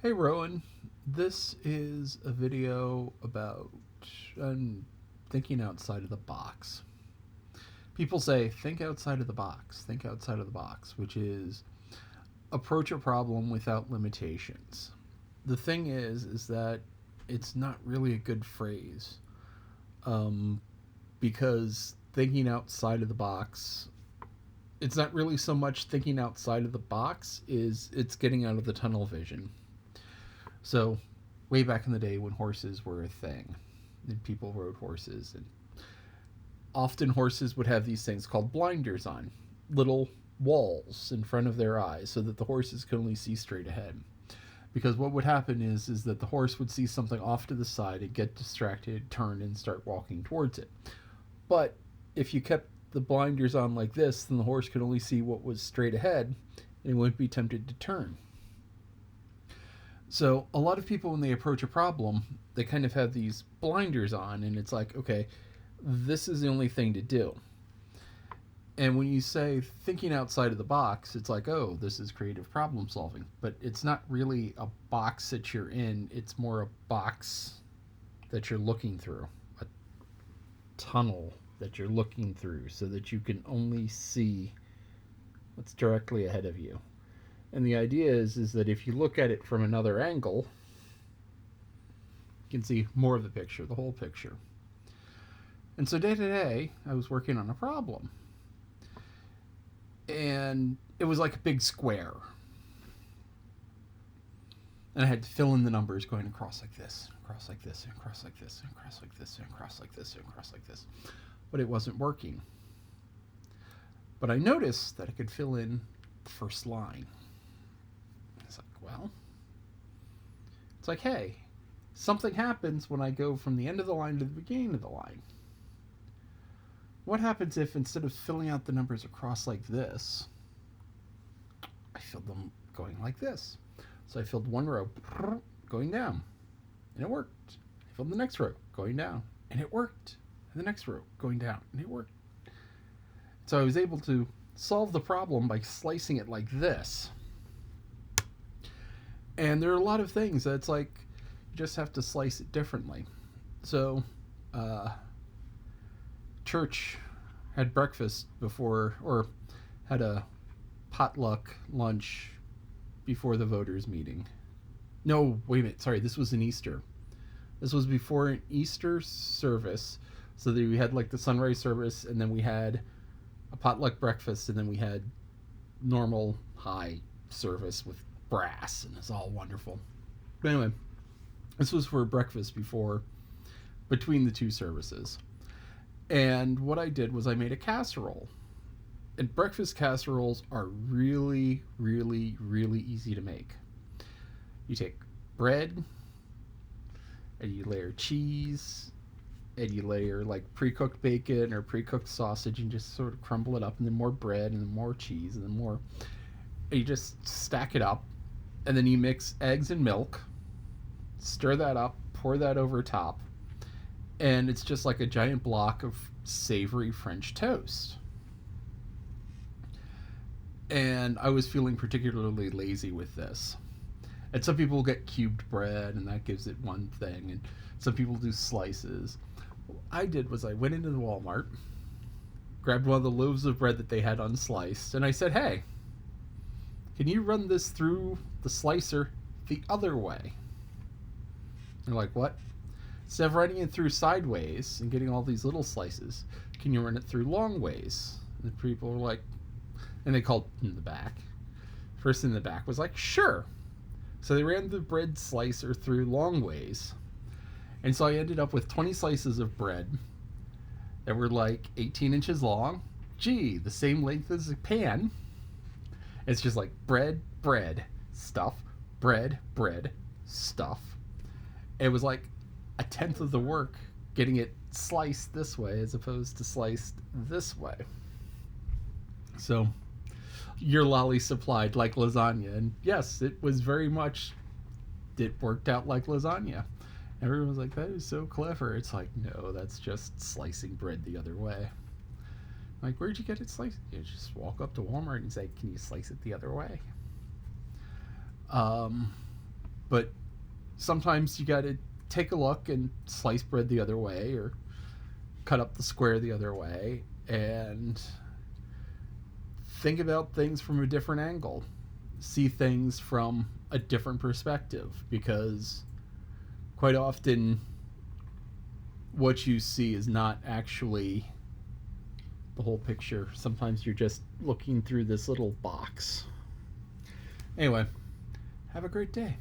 Hey Rowan, this is a video about thinking outside of the box. People say, think outside of the box, think outside of the box, which is approach a problem without limitations. The thing is that it's not really a good phrase um, because thinking outside of the box, it's not really so much thinking outside of the box, is it's getting out of the tunnel vision. So, way back in the day when horses were a thing, and people rode horses, and often horses would have these things called blinders on, little walls in front of their eyes, so that the horses could only see straight ahead. Because what would happen is that the horse would see something off to the side and get distracted, turn, and start walking towards it. But if you kept the blinders on like this, then the horse could only see what was straight ahead, and it wouldn't be tempted to turn. So a lot of people, when they approach a problem, they kind of have these blinders on, and it's like, okay, this is the only thing to do. And when you say thinking outside of the box, it's like, oh, this is creative problem solving. But it's not really a box that you're in, it's more a box that you're looking through, a tunnel that you're looking through so that you can only see what's directly ahead of you. And the idea is that if you look at it from another angle, you can see more of the picture, the whole picture. And so day to day, I was working on a problem. And it was like a big square. And I had to fill in the numbers going across like this, across like this, and across like this, and across like this, and across like this, and across like this. But it wasn't working. But I noticed that I could fill in the first line. It's like, well, it's like, hey, something happens when I go from the end of the line to the beginning of the line. What happens if instead of filling out the numbers across like this, I filled them going like this? So I filled one row going down, and it worked. I filled the next row going down, and it worked. And the next row going down, and it worked. So I was able to solve the problem by slicing it like this. And there are a lot of things that's like you just have to slice it differently. So, uh, church had breakfast before, or had a potluck lunch before the voters' meeting. No, wait a minute. Sorry, this was an Easter. This was before an Easter service. So that we had like the sunrise service, and then we had a potluck breakfast, and then we had normal high service with brass, and it's all wonderful. But anyway, this was for breakfast before, between the two services. And what I did was I made a casserole. And breakfast casseroles are really, really, really easy to make. You take bread, and you layer cheese, and you layer like pre-cooked bacon or pre-cooked sausage, and just sort of crumble it up, and then more bread, and then more cheese, and then more. And you just stack it up, and then you mix eggs and milk, stir that up, pour that over top, and it's just like a giant block of savory French toast. And I was feeling particularly lazy with this. And some people get cubed bread, and that gives it one thing, and some people do slices. What I did was I went into the Walmart, grabbed one of the loaves of bread that they had unsliced, and I said, hey, can you run this through the slicer the other way? They're like, what? Instead of running it through sideways and getting all these little slices, can you run it through long ways? And the people were like, and they called in the back. Person in the back was like, sure. So they ran the bread slicer through long ways. And so I ended up with 20 slices of bread that were like 18 inches long. Gee, the same length as a pan. It's just like bread, bread, stuff, bread, bread, stuff. It was like a tenth of the work getting it sliced this way as opposed to sliced this way. So your lolly supplied like lasagna, and yes, it was very much, it worked out like lasagna. Everyone was like, that is so clever. It's like, no, that's just slicing bread the other way. Like, where'd you get it sliced? You just walk up to Walmart and say, can you slice it the other way? Um, But sometimes you got to take a look and slice bread the other way or cut up the square the other way and think about things from a different angle. See things from a different perspective, because quite often what you see is not actually the whole picture. Sometimes you're just looking through this little box. Anyway, have a great day.